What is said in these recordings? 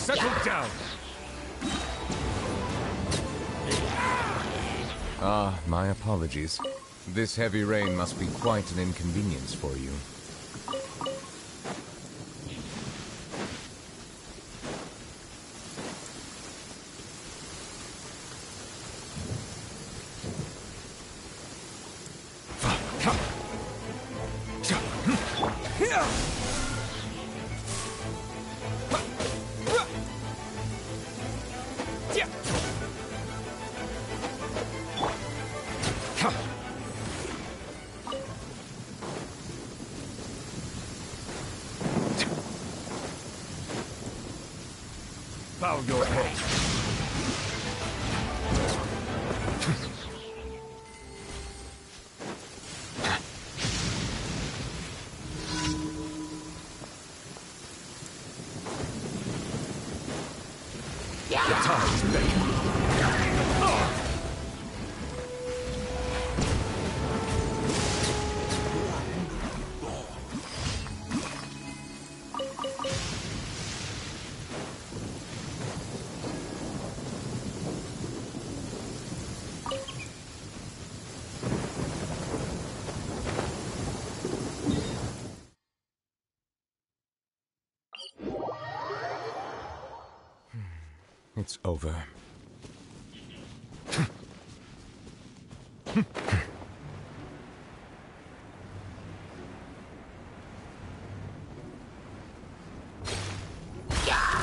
Settle down! Ah, my apologies. This heavy rain must be quite an inconvenience for you. Bow your head. The time is beckoning. It's over.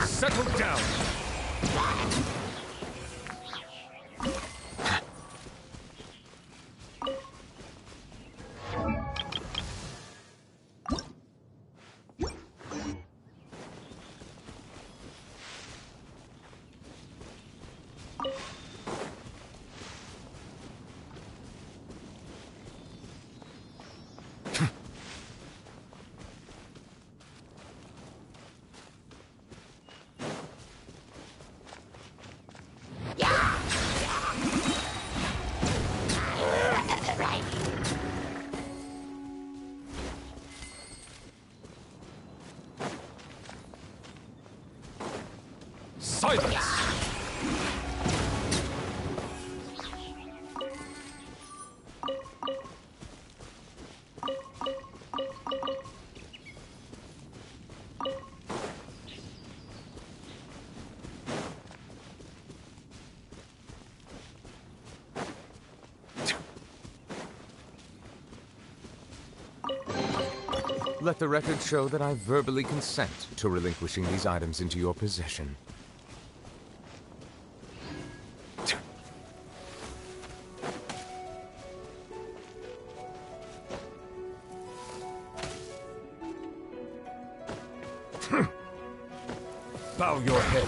Settle down! Silence! Let the record show that I verbally consent to relinquishing these items into your possession. Bow your head.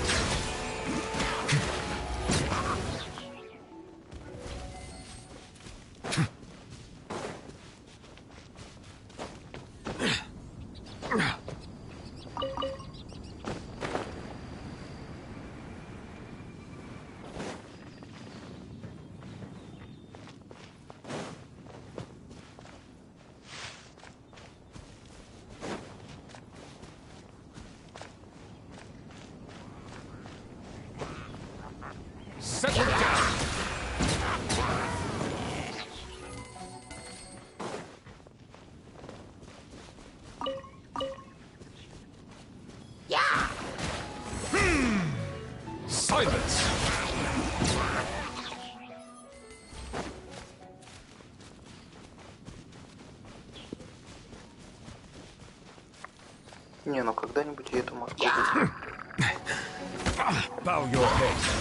Settle down! Silence! Не, ну когда-нибудь я эту маску Bow your head.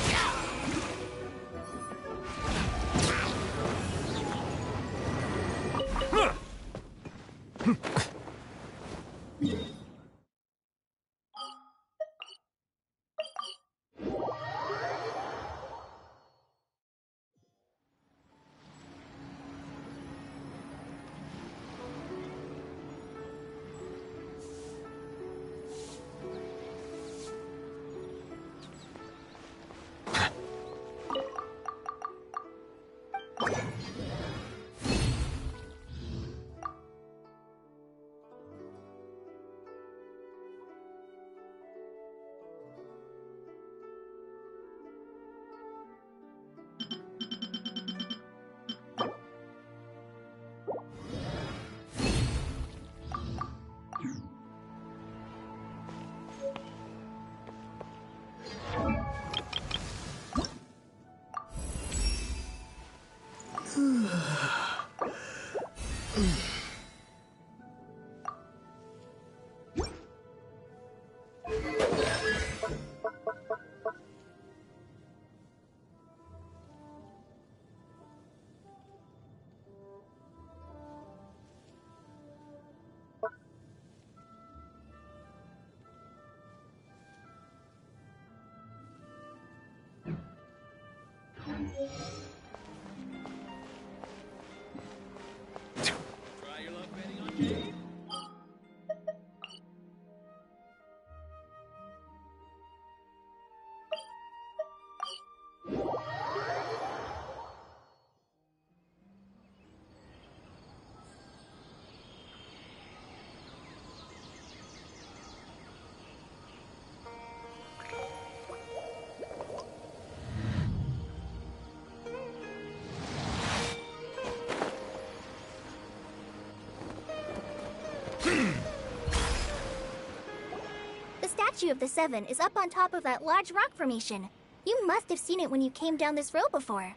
The statue of the Seven is up on top of that large rock formation. You must have seen it when you came down this road before.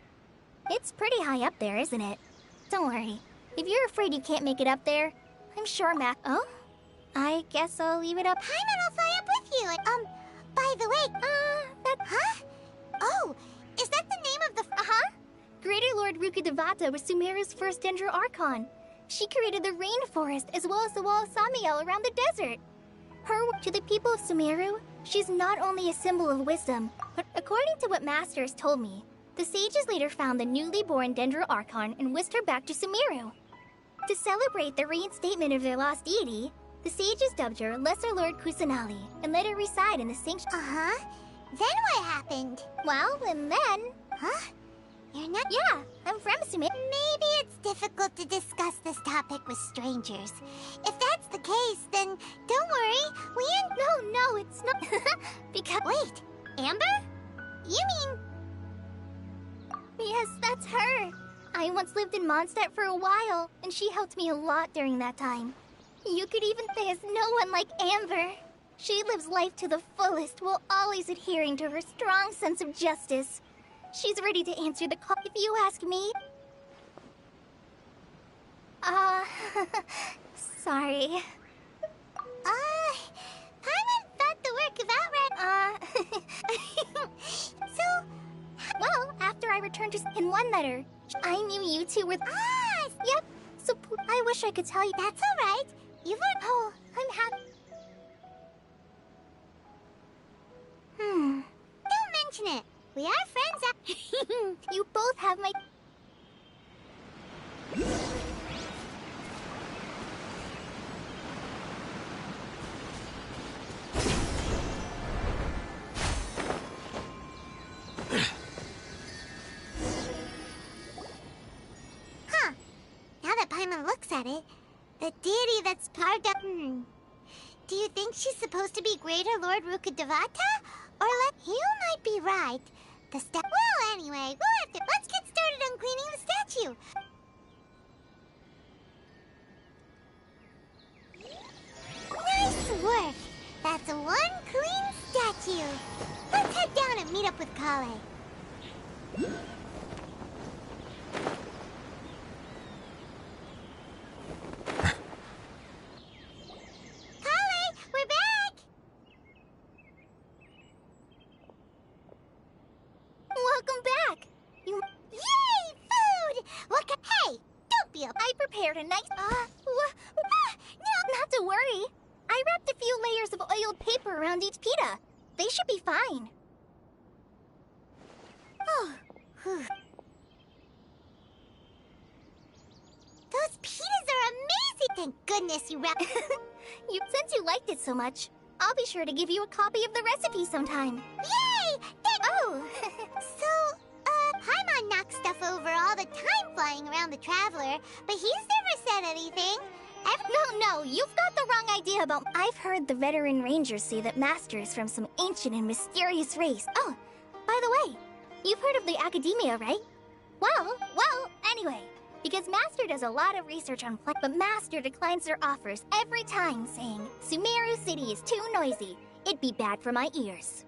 It's pretty high up there, isn't it? Don't worry. If you're afraid you can't make it up there, I'm sure Oh? I guess I'll leave it up. Paimon will fly up with you. By the way, Huh? Oh, is that the name of the... Greater Lord Rukkhadevata was Sumeru's first Dendro Archon. She created the rainforest as well as the wall of Samiel around the desert. To the people of Sumeru, she's not only a symbol of wisdom, but according to what Master has told me, the sages later found the newly born Dendro Archon and whisked her back to Sumeru. To celebrate the reinstatement of their lost deity, the sages dubbed her Lesser Lord Kusanali and let her reside in the sanctuary. Then what happened? Well, and then... You're not... Yeah, I'm from Sumeru. Maybe it's difficult to discuss this topic with strangers. If that's the case, then don't worry. No, it's not. Because... Wait, Amber? You mean... Yes, that's her. I once lived in Mondstadt for a while, and she helped me a lot during that time. You could even say there's no one like Amber. She lives life to the fullest while always adhering to her strong sense of justice. She's ready to answer the call if you ask me. Sorry. Paimon thought the work about So... Well, after I returned to in one letter, I knew you two were... Yep, so I wish I could tell you. That's alright. You've learned... Oh, I'm happy. Don't mention it. We are friends. You both have my... Now that Paimon looks at it, the deity that's carved up... Do you think she's supposed to be Greater Lord Rukkhadevata? Or You might be right. Well, anyway, let's get started on cleaning the statue. Nice work. That's one clean statue. Let's head down and meet up with Kale. Kale, we're back. Welcome back. Yay, food! Hey, don't be I prepared a nice... No, not to worry. I wrapped a few layers of oiled paper around each pita. They should be fine. Oh, those pitas are amazing! Thank goodness you wrapped... Since you liked it so much, I'll be sure to give you a copy of the recipe sometime. Yay! So, Paimon knocks stuff over all the time flying around the Traveler, but he's never said anything. No, you've got the wrong idea about... I've heard the veteran rangers say that Master is from some ancient and mysterious race. Oh, by the way, you've heard of the Academia, right? Well, anyway, because Master does a lot of research on flight, but Master declines their offers every time, saying, Sumeru City is too noisy. It'd be bad for my ears.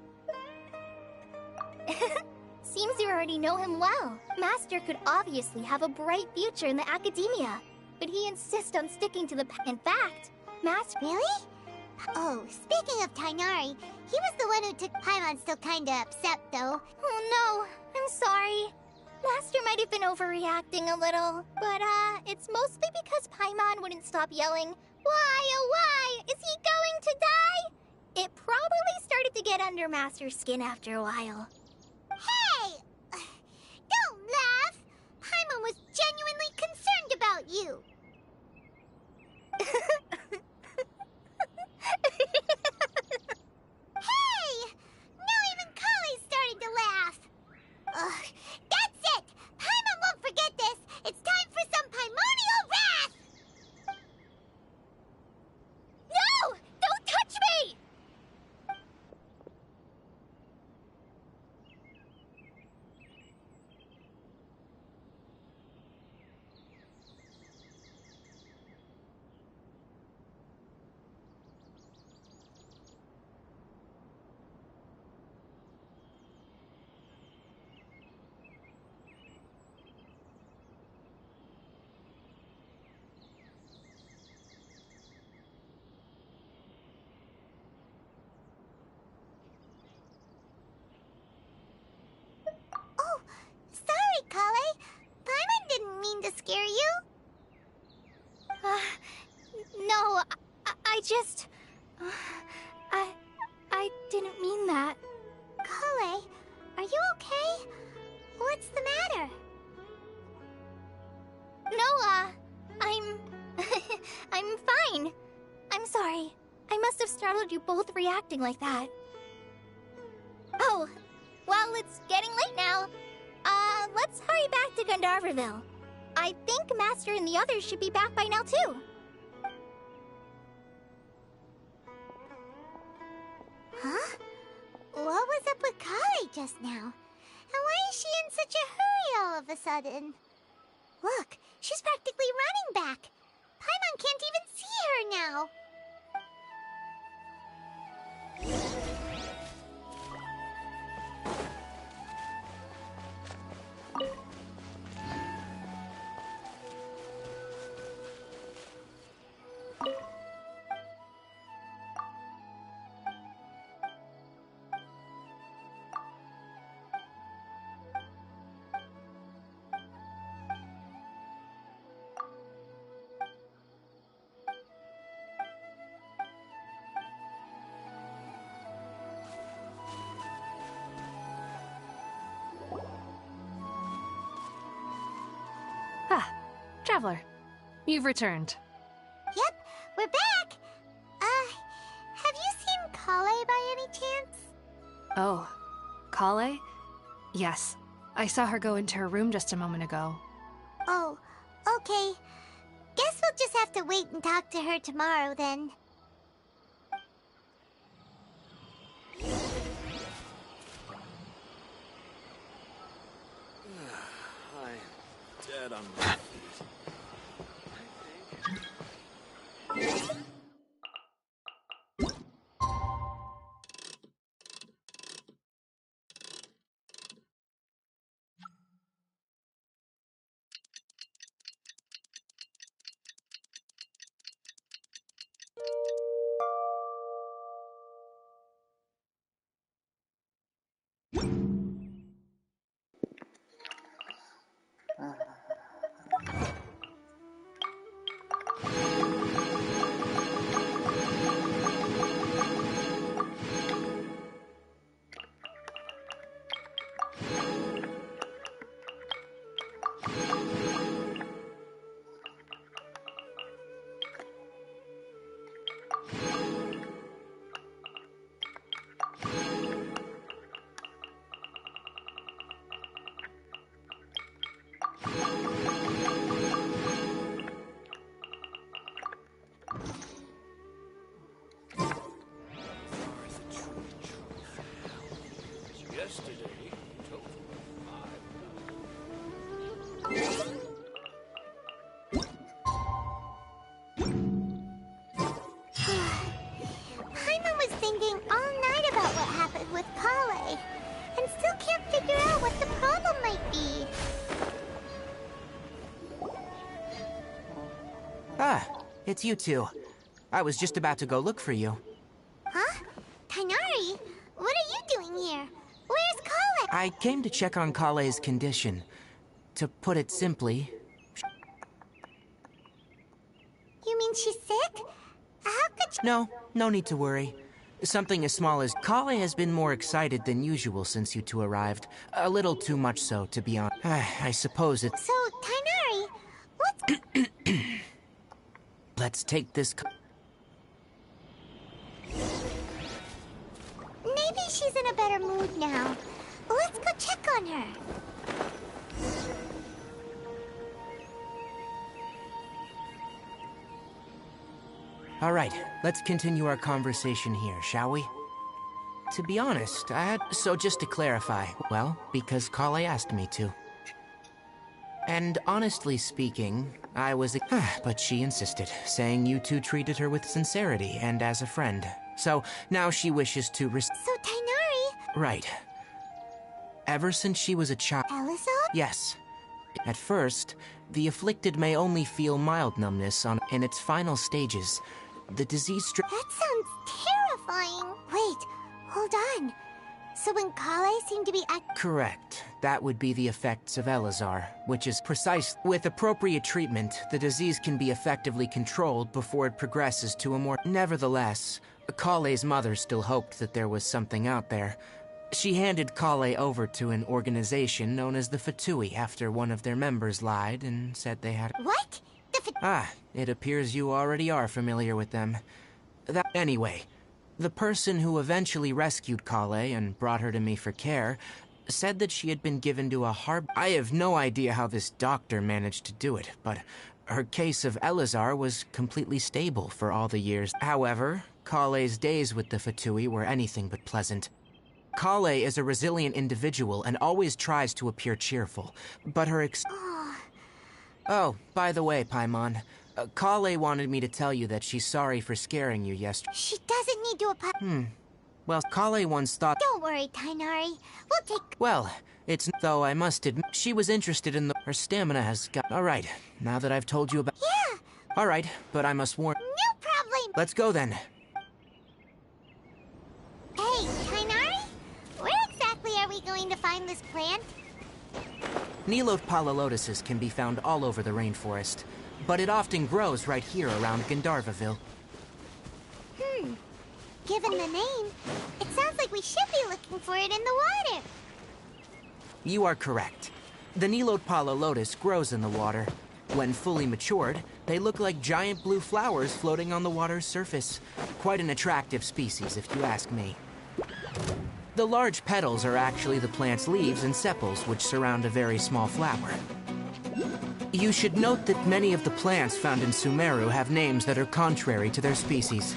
Seems you already know him well. Master could obviously have a bright future in the Academia, but he insists on sticking to the... In fact, Master... Really? Oh, speaking of Tainari, he was the one who took Paimon still kinda upset, though. Oh no, I'm sorry. Master might have been overreacting a little, but it's mostly because Paimon wouldn't stop yelling, Why, oh why, is he going to die? It probably started to get under Master's skin after a while. Hey! Don't laugh! Paimon was genuinely concerned about you. just... I didn't mean that. Kale, are you okay? What's the matter? No, I'm... I'm fine. I'm sorry. I must have startled you both reacting like that. Oh, well, it's getting late now. Let's hurry back to Gandharvaville. I think Master and the others should be back by now, too. Huh? What was up with Kale just now? And why is she in such a hurry all of a sudden? Look, she's practically running back. Paimon can't even see her now. Traveler, you've returned. Yep, we're back. Have you seen Kale by any chance? Oh, Kale? Yes, I saw her go into her room just a moment ago. Oh, okay. Guess we'll just have to wait and talk to her tomorrow then. I'm dead on my feet. Paimon was thinking all night about what happened with Kale, and still can't figure out what the problem might be. Ah, it's you two. I was just about to go look for you. Huh? Tighnari? What are you doing here? Where's Kale? I came to check on Kale's condition. To put it simply... You mean she's sick? How could she... No need to worry. Something as small as Kale has been more excited than usual since you two arrived. A little too much so, to be honest. I suppose it's... So, Tighnari, what's... Let's take this... Maybe she's in a better mood now. Let's go check on her. All right, let's continue our conversation here, shall we? To be honest, So just to clarify, well, because Kale asked me to. And honestly speaking, I was... but she insisted, saying you two treated her with sincerity and as a friend. So now she wishes to... So, Tighnari... Right. Ever since she was a child... Elizabeth? Yes. At first, the afflicted may only feel mild numbness in its final stages. The disease... That sounds terrifying. Wait, hold on. So when Kale seemed to be Correct. That would be the effects of Elazar, which is precise. With appropriate treatment, the disease can be effectively controlled before it progresses to a more... Nevertheless, Kale's mother still hoped that there was something out there. She handed Kale over to an organization known as the Fatui after one of their members lied and said they had... What? It appears you already are familiar with them. Anyway, the person who eventually rescued Kale and brought her to me for care said that she had been given to a I have no idea how this doctor managed to do it, but her case of Elazar was completely stable for all the years. However, Kale's days with the Fatui were anything but pleasant. Kale is a resilient individual and always tries to appear cheerful, but her Oh, by the way, Paimon, Kale wanted me to tell you that she's sorry for scaring you yesterday. She doesn't need to Well, Kale once thought... Don't worry, Tainari. We'll take... Well, it's... Though I must admit, she was interested in the... Her stamina has got... Alright, now that I've told you about... Yeah! Alright, but I must warn... No problem! Let's go then. Hey, Tainari? Where exactly are we going to find this plant? Nilote lotuses can be found all over the rainforest, but it often grows right here around Gandharvaville. Given the name, it sounds like we should be looking for it in the water. You are correct. The Nilote lotus grows in the water. When fully matured, they look like giant blue flowers floating on the water's surface. Quite an attractive species, if you ask me. The large petals are actually the plant's leaves and sepals, which surround a very small flower. You should note that many of the plants found in Sumeru have names that are contrary to their species.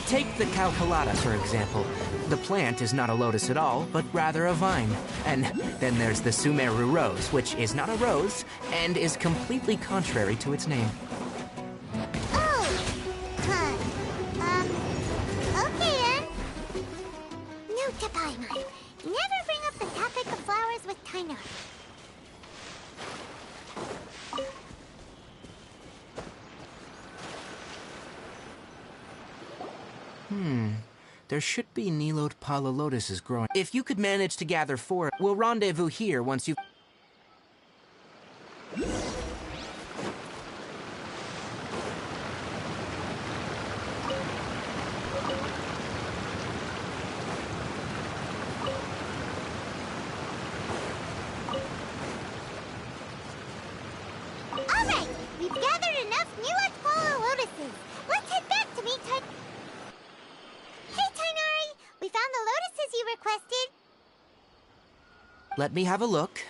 Take the Calculata, for example. The plant is not a lotus at all, but rather a vine. And then there's the Sumeru rose, which is not a rose, and is completely contrary to its name. Oh! Huh. Okay then. Note to Paimon. Never bring up the topic of flowers with Tainari. There should be Nilote lotuses growing. If you could manage to gather 4, we'll rendezvous here once you've... Alright! We've gathered enough Nilote lotuses. Let's head back to meet Hey, Tainari! We found the lotuses you requested. Let me have a look.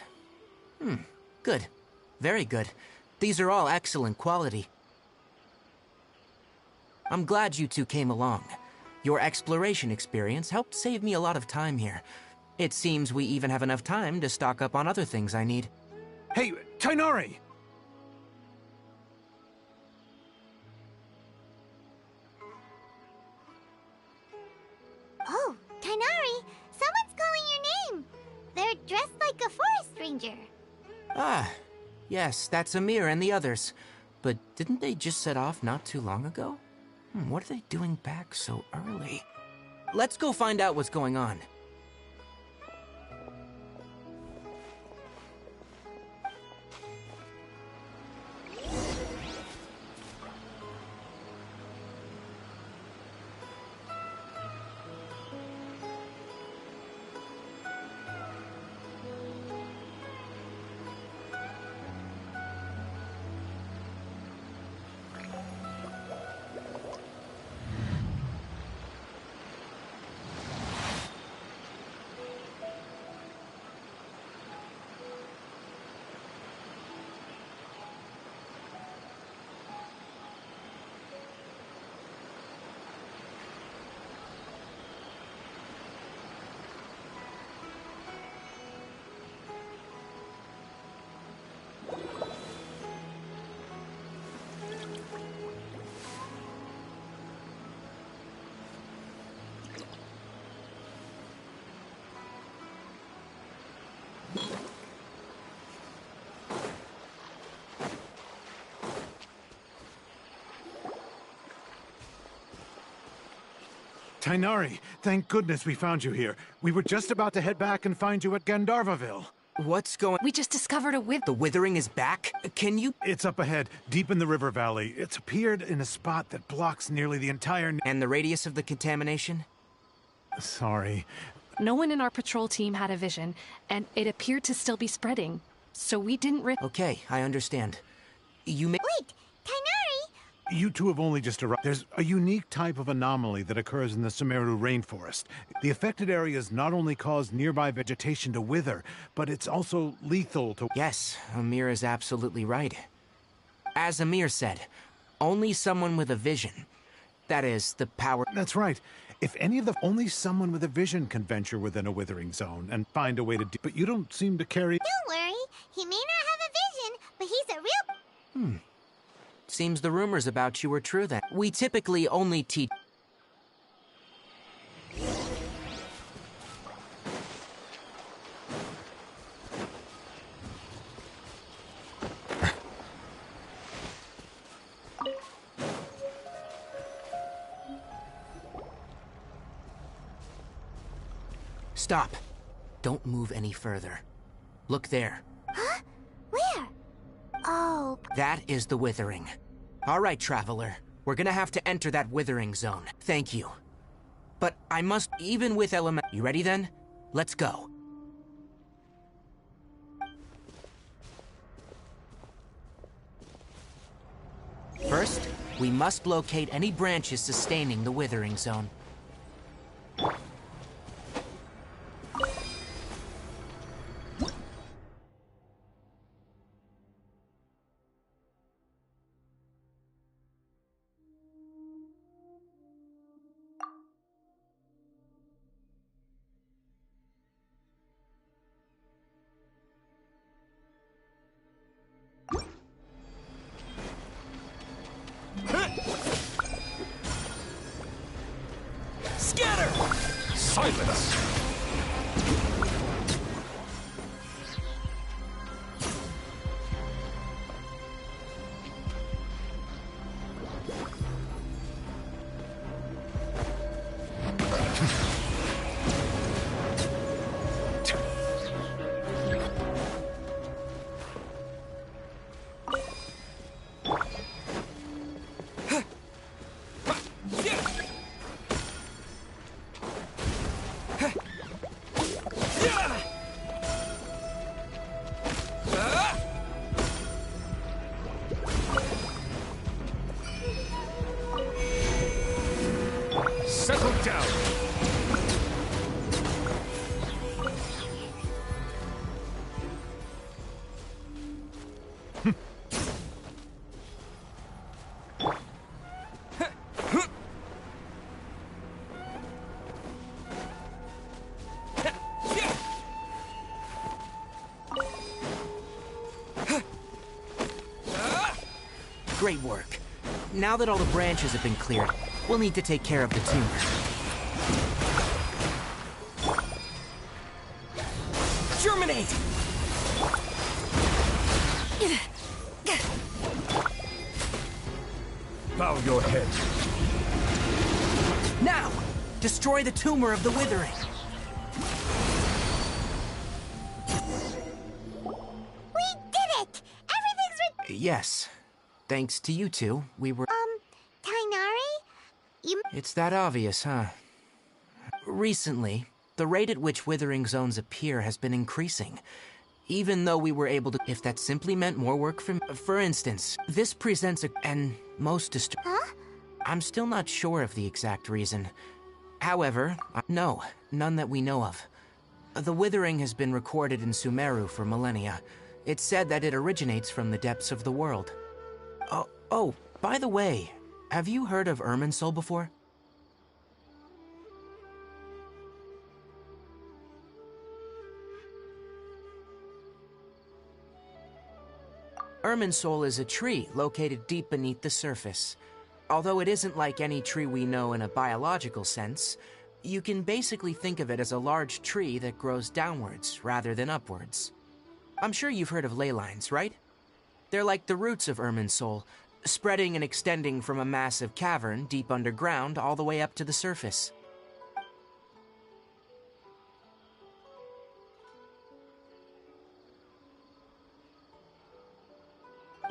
Good. Very good. These are all excellent quality. I'm glad you two came along. Your exploration experience helped save me a lot of time here. It seems we even have enough time to stock up on other things I need. Hey, Tainari! Oh, Tainari! Someone's calling your name! They're dressed like a forest ranger. Yes, that's Amir and the others. But didn't they just set off not too long ago? What are they doing back so early? Let's go find out what's going on. Tainari, thank goodness we found you here. We were just about to head back and find you at Gandharvaville. What's going... We just discovered a The withering is back? Can you... It's up ahead, deep in the river valley. It's appeared in a spot that blocks nearly the entire... And the radius of the contamination? Sorry. No one in our patrol team had a vision, and it appeared to still be spreading. So we didn't Okay, I understand. You may... Wait, Tainari! You two have only just arrived. There's a unique type of anomaly that occurs in the Sumeru rainforest. The affected areas not only cause nearby vegetation to wither, but it's also lethal to... Yes, Amir is absolutely right. As Amir said, only someone with a vision. That is, the power... That's right. If any of the... Only someone with a vision can venture within a withering zone and find a way to do... But you don't seem to carry... Don't worry, he may not have a vision, but he's a real... Seems the rumors about you were true then. We typically only teach... Stop. Don't move any further. Look there. Huh? Where? Oh, That is the withering. All right, traveler. We're gonna have to enter that withering zone. Thank you. But I must, even with element... You ready then? Let's go. First, we must locate any branches sustaining the withering zone. Silence! Settle down! Great work. Now that all the branches have been cleared, we'll need to take care of the tumor. Germinate! Bow your head. Now! Destroy the tumor of the withering! we did it! Everything's Yes. Thanks to you two, we were... Tainari? You... It's that obvious, huh? Recently, the rate at which withering zones appear has been increasing. Even though we were able to... If that simply meant more work for instance, this presents a... And most Huh? I'm still not sure of the exact reason. However, no, none that we know of. The withering has been recorded in Sumeru for millennia. It's said that it originates from the depths of the world. Oh, by the way, have you heard of Irminsul before? Irminsul is a tree located deep beneath the surface. Although it isn't like any tree we know in a biological sense, you can basically think of it as a large tree that grows downwards rather than upwards. I'm sure you've heard of ley lines, right? They're like the roots of Irminsul, spreading and extending from a massive cavern deep underground all the way up to the surface.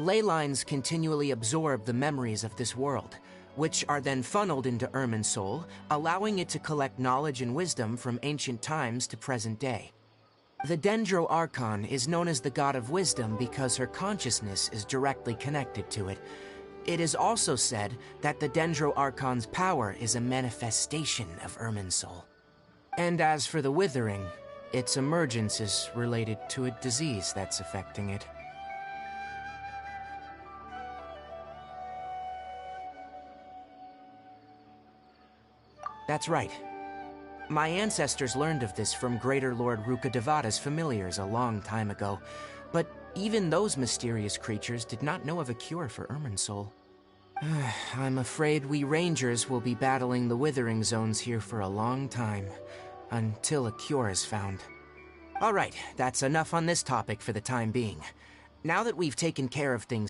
Ley lines continually absorb the memories of this world, which are then funneled into Irminsul, allowing it to collect knowledge and wisdom from ancient times to present day. The Dendro Archon is known as the God of Wisdom because her consciousness is directly connected to it. It is also said that the Dendro Archon's power is a manifestation of Irminsul. And as for the Withering, its emergence is related to a disease that's affecting it. That's right. My ancestors learned of this from Greater Lord Rukkhadevata's familiars a long time ago, but even those mysterious creatures did not know of a cure for Irminsul. I'm afraid we Rangers will be battling the Withering Zones here for a long time, until a cure is found. Alright, that's enough on this topic for the time being. Now that we've taken care of things...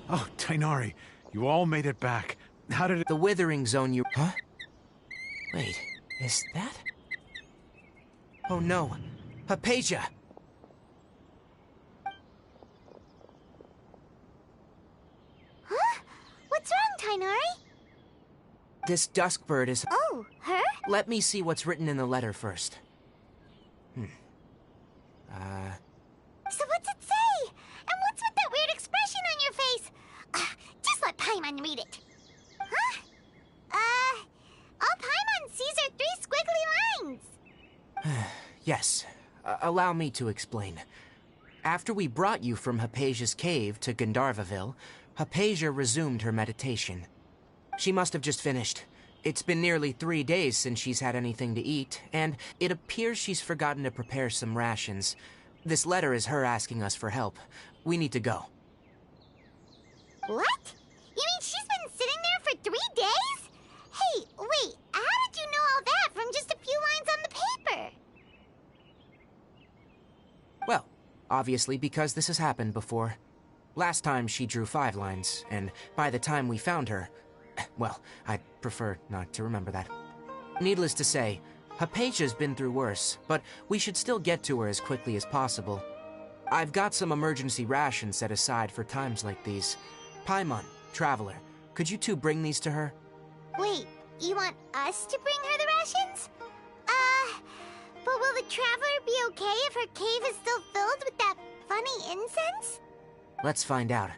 Oh, Tainari, you all made it back. How did it... The Withering Zone you... Huh? Wait, is that... Oh no, Hypatia! Huh? What's wrong, Tainari? This Duskbird is... Oh, her? Let me see what's written in the letter first. So what's it say? And what's with that weird expression on your face? Just let Paimon read it. Huh? All Paimon sees are 3 squiggly lines. Yes, allow me to explain. After we brought you from Hypatia's cave to Gandharvaville, Hypatia resumed her meditation. She must have just finished. It's been nearly 3 days since she's had anything to eat, and it appears she's forgotten to prepare some rations. This letter is her asking us for help. We need to go. What? You mean she's been sitting there for 3 days? Hey, wait, how did you know all that from just a few lines on the paper? Well, obviously because this has happened before. Last time she drew 5 lines, and by the time we found her... Well, I'd prefer not to remember that. Needless to say, Hypatia's been through worse, but we should still get to her as quickly as possible. I've got some emergency rations set aside for times like these. Paimon, Traveler, could you two bring these to her? Wait, you want us to bring her the rations? But will the Traveler be okay if her cave is still filled with that funny incense? Let's find out.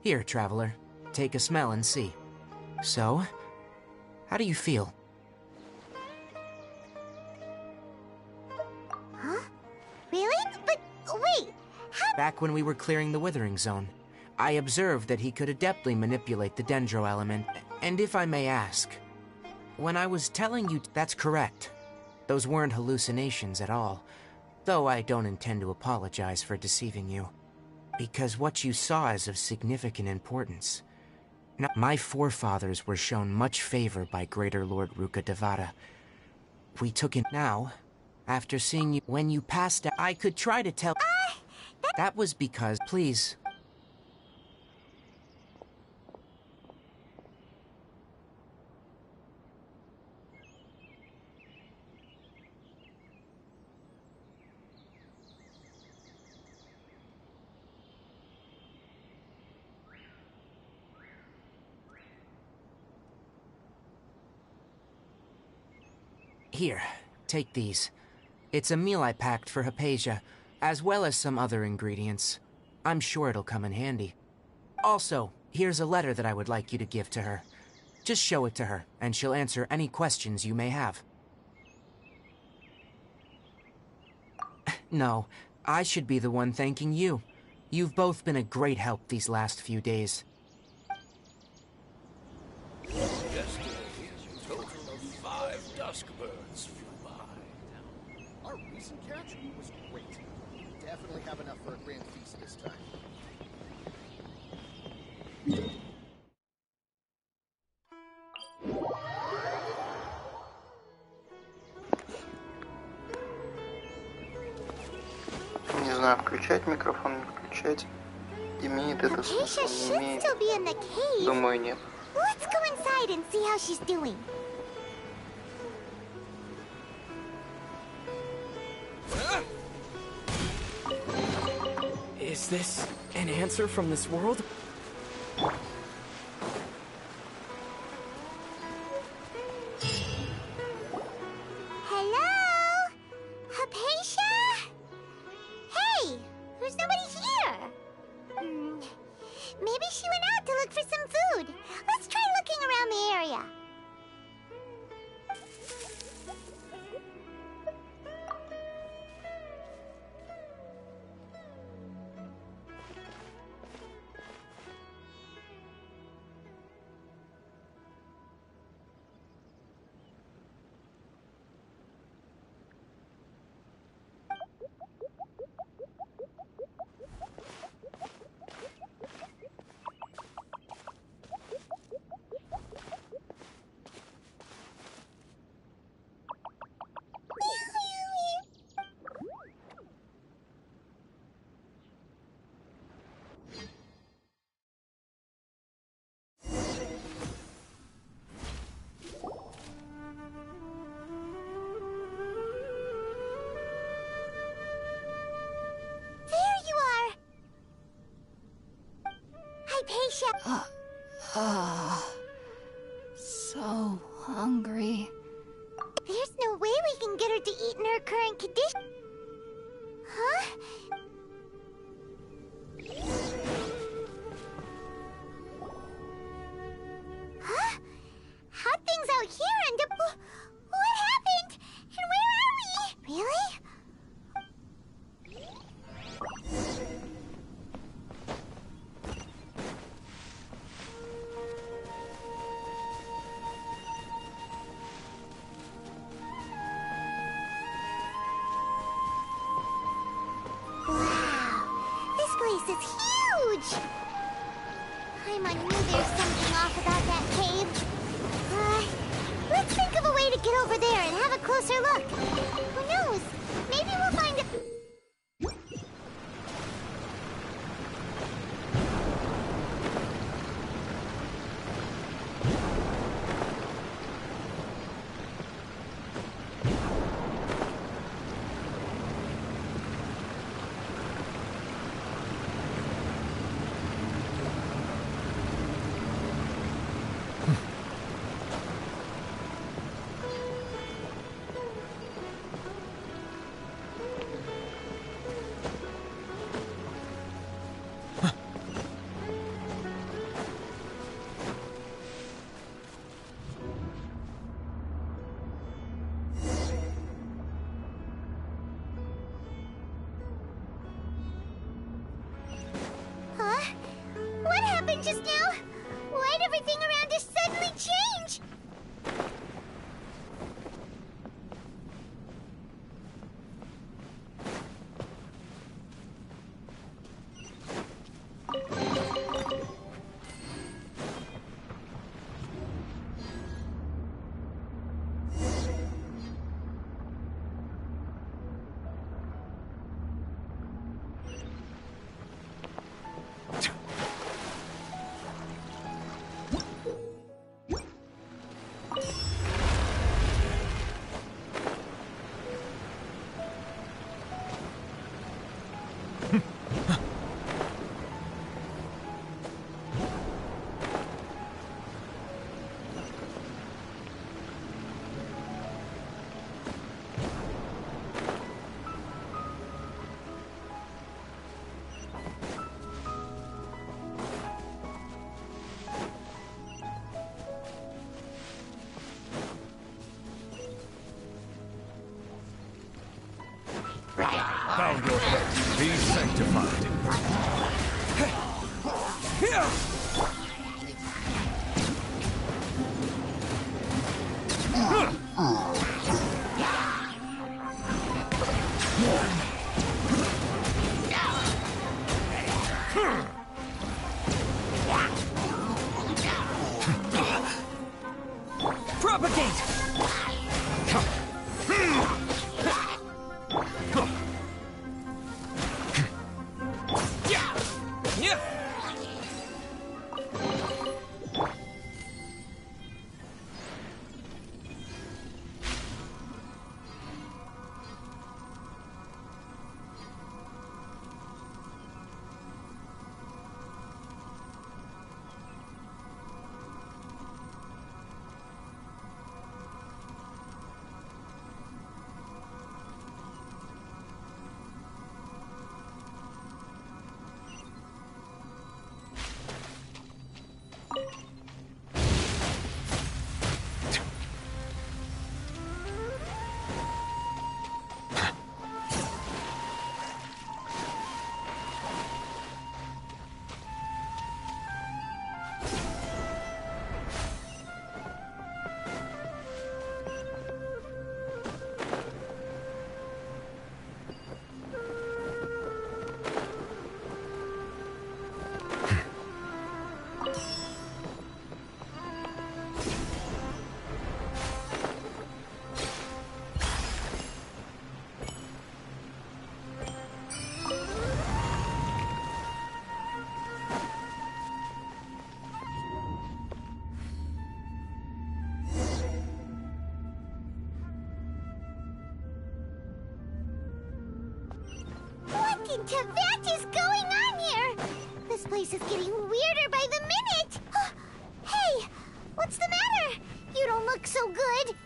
Here, Traveler, take a smell and see. So, how do you feel? Huh? Really? But wait, how— Back when we were clearing the Withering Zone, I observed that he could adeptly manipulate the Dendro element, and if I may ask, when I was telling you— That's correct. Those weren't hallucinations at all, though I don't intend to apologize for deceiving you, because what you saw is of significant importance. Now, my forefathers were shown much favor by Greater Lord Rukkhadevata. We took it now. After seeing you when you passed out, I could try to tell— That was because— Please. Here, take these. It's a meal I packed for Hypatia, as well as some other ingredients. I'm sure it'll come in handy. Also, here's a letter that I would like you to give to her. Just show it to her, and she'll answer any questions you may have. No, I should be the one thanking you. You've both been a great help these last few days. Yesterday, a total of 5 dusk birds flew by. Our recent catch was great. We definitely have enough for a grand feast this time. Не знаю, включать микрофон, не включать. Имеет это смысл, Hypatia не should имеет? still be in the cave. Думаю, нет. Let's go inside and see how she's doing. Is this an answer from this world? Hello? Hypatia? Hey, there's nobody here. Maybe she went out to look for some food. Let's try looking around the area. Hypatia! So hungry. There's no way we can get her to eat in her current condition. Huh? Huh? How'd things out here end up... What happened? And where are we? Really? This is huge! Paimon knew there's something off about that cave. Let's think of a way to get over there and have a closer look. Who knows? Maybe we'll find a... your head be sanctified. Propagate! What in Tibet is going on here? This place is getting weirder by the minute. Hey, what's the matter? You don't look so good.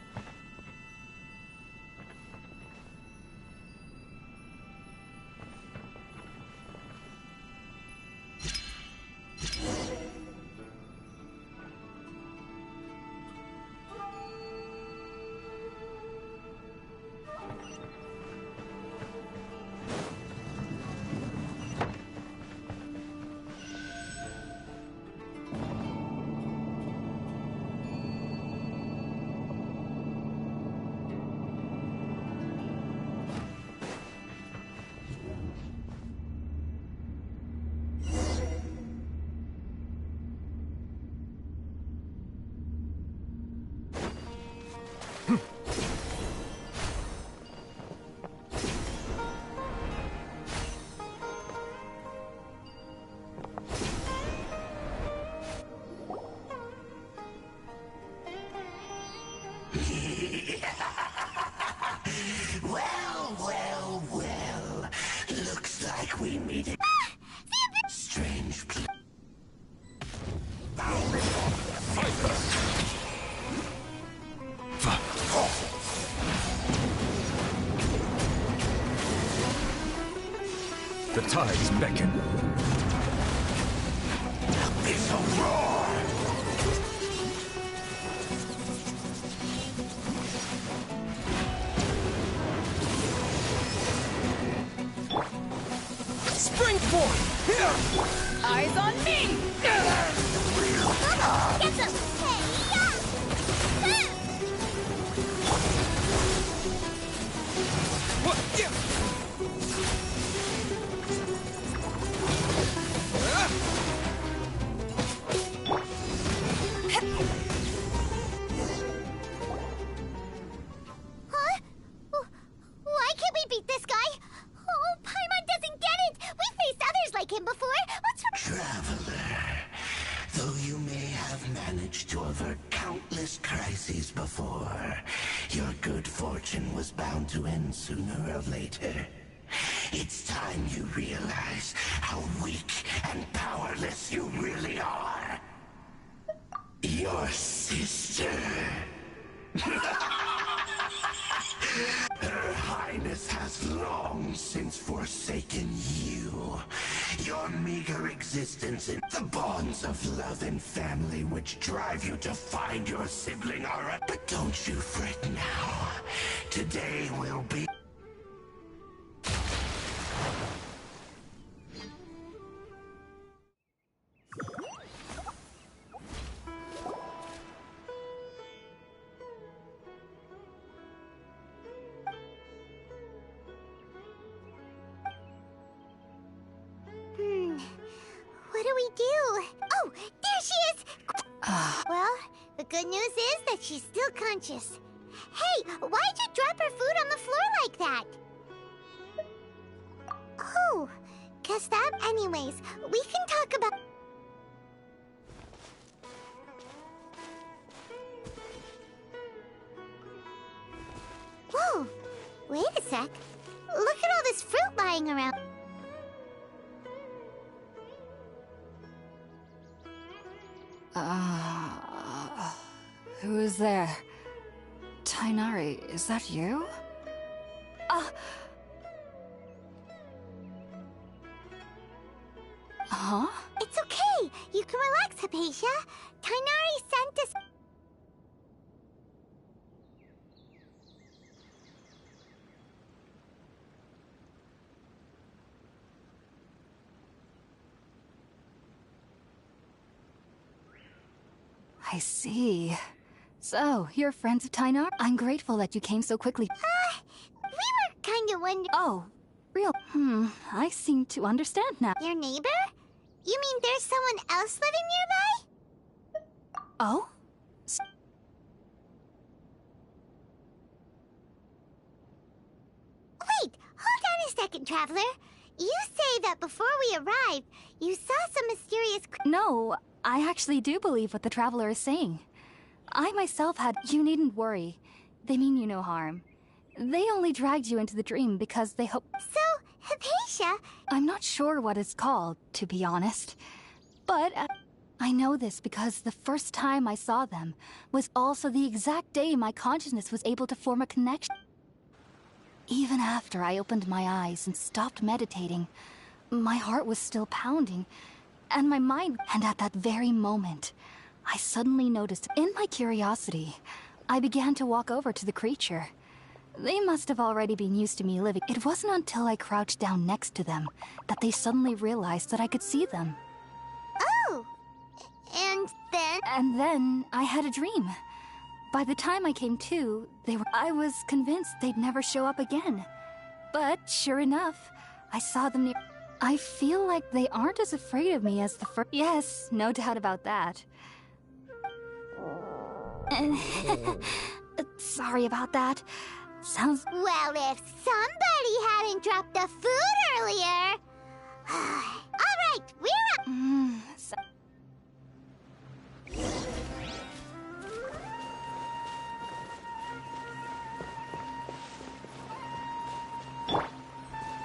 Well. Looks like we meet it. Strange place. The tides beckon. It's a roar! Springboard! Eyes on me! Get them! Huh? Why can't we beat this guy? Oh, Paimon doesn't get it! We've faced others like him before! What's wrong? Traveler, though you may have managed to avert countless crises before, your good fortune was bound to end sooner or later. It's time you realize how weak and powerless you really are. Your sister. Her Highness has long since forsaken you. Your meager existence in the bonds of love and family which drive you to find your sibling are... But don't you fret now. Today will be... The good news is that she's still conscious. Hey, why'd you drop her food on the floor like that? Oh, guess that... Anyways, we can talk about... Whoa, wait a sec. Look at all this fruit lying around. Who is there? Tainari, is that you? Huh? It's okay. You can relax, Hypatia. Tainari sent us... I see. So, you're friends of Tainar? I'm grateful that you came so quickly. We were kinda wondering... Oh, real... I seem to understand now. Your neighbor? You mean there's someone else living nearby? Oh? Wait, hold on a second, Traveler. You say that before we arrived, you saw some mysterious... No, I actually do believe what the Traveler is saying. I myself had... You needn't worry. They mean you no harm. They only dragged you into the dream because they hope... So, Hypatia... I'm not sure what it's called, to be honest. But I know this because the first time I saw them was also the exact day my consciousness was able to form a connection. Even after I opened my eyes and stopped meditating, my heart was still pounding, and my mind... And at that very moment, I suddenly noticed, in my curiosity, I began to walk over to the creature. They must have already been used to me living. It wasn't until I crouched down next to them that they suddenly realized that I could see them. Oh! And then? And then I had a dream. By the time I came to, I was convinced they'd never show up again. But sure enough, I saw them near... I feel like they aren't as afraid of me as the first... Yes, no doubt about that. Sorry about that. Sounds... Well, if somebody hadn't dropped the food earlier... Alright, we're up!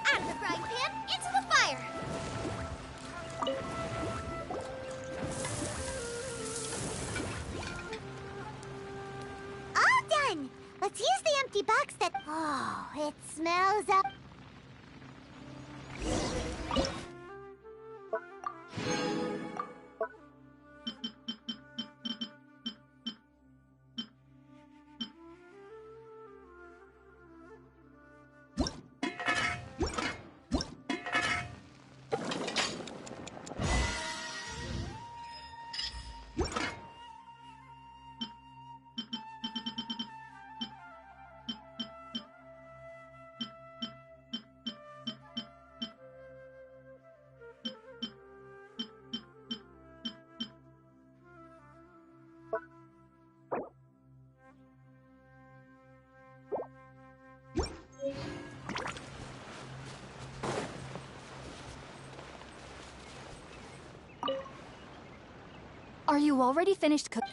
Out of the frying pan, into the fire! All done! Let's use the empty box that... Oh, it smells up... Are you already finished cooking?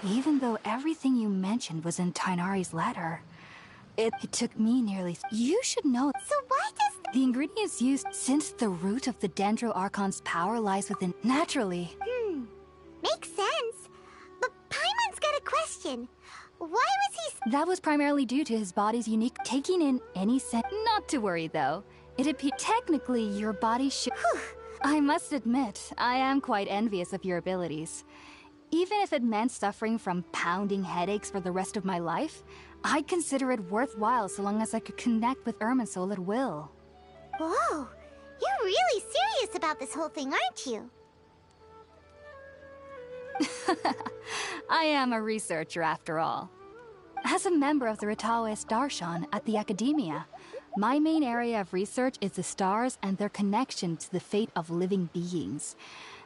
Even though everything you mentioned was in Tainari's letter, it took me nearly... You should know... So why does... The ingredients used, since the root of the Dendro Archon's power lies within... Naturally. Makes sense. But Paimon's got a question. Why was he... That was primarily due to his body's unique taking in any sense. Not to worry, though. It appears technically your body should... I must admit, I am quite envious of your abilities. Even if it meant suffering from pounding headaches for the rest of my life, I'd consider it worthwhile so long as I could connect with Irminsul at will. Whoa! You're really serious about this whole thing, aren't you? I am a researcher after all. As a member of the Ritaoist Darshan at the Academia, my main area of research is the stars and their connection to the fate of living beings.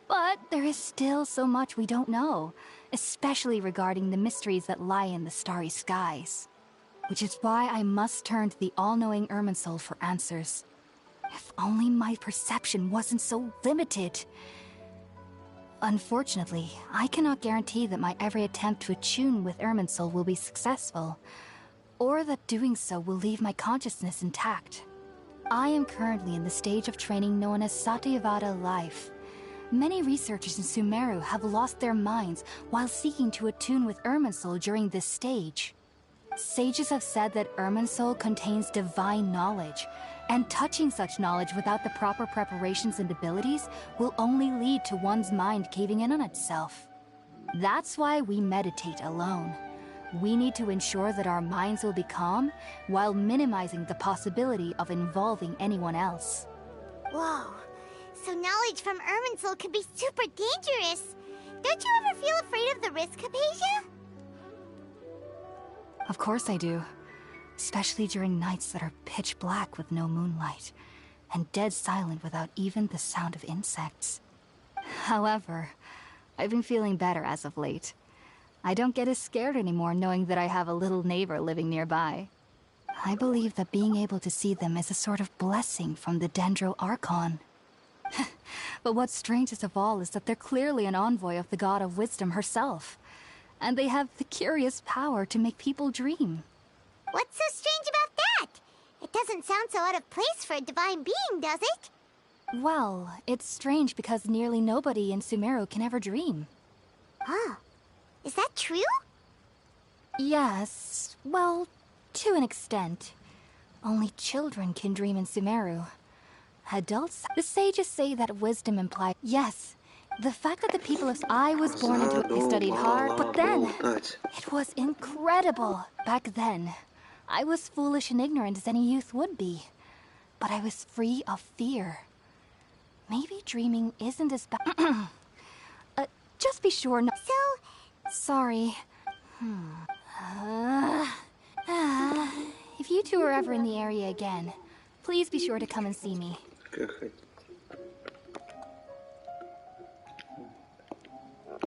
But there is still so much we don't know, especially regarding the mysteries that lie in the starry skies. Which is why I must turn to the all-knowing Irminsul for answers. If only my perception wasn't so limited. Unfortunately, I cannot guarantee that my every attempt to attune with Irminsul will be successful, or that doing so will leave my consciousness intact. I am currently in the stage of training known as Satyavada life. Many researchers in Sumeru have lost their minds while seeking to attune with Irminsul during this stage. Sages have said that Irminsul contains divine knowledge, and touching such knowledge without the proper preparations and abilities will only lead to one's mind caving in on itself. That's why we meditate alone. We need to ensure that our minds will be calm while minimizing the possibility of involving anyone else. Whoa. So knowledge from Irminsul can be super dangerous. Don't you ever feel afraid of the risk, Hypatia? Of course I do. Especially during nights that are pitch black with no moonlight, and dead silent without even the sound of insects. However, I've been feeling better as of late. I don't get as scared anymore knowing that I have a little neighbor living nearby. I believe that being able to see them is a sort of blessing from the Dendro Archon. But what's strangest of all is that they're clearly an envoy of the God of Wisdom herself, and they have the curious power to make people dream. What's so strange about that? It doesn't sound so out of place for a divine being, does it? Well, it's strange because nearly nobody in Sumeru can ever dream. Huh. Is that true? Yes, well, to an extent. Only children can dream in Sumeru. Adults, the sages say that wisdom implies... Yes, the fact that the people of... I was born into it, I studied hard, but then... It was incredible. Back then, I was foolish and ignorant as any youth would be. But I was free of fear. Maybe dreaming isn't as bad... just be sure not... So... Sorry. If you two are ever in the area again, please be sure to come and see me.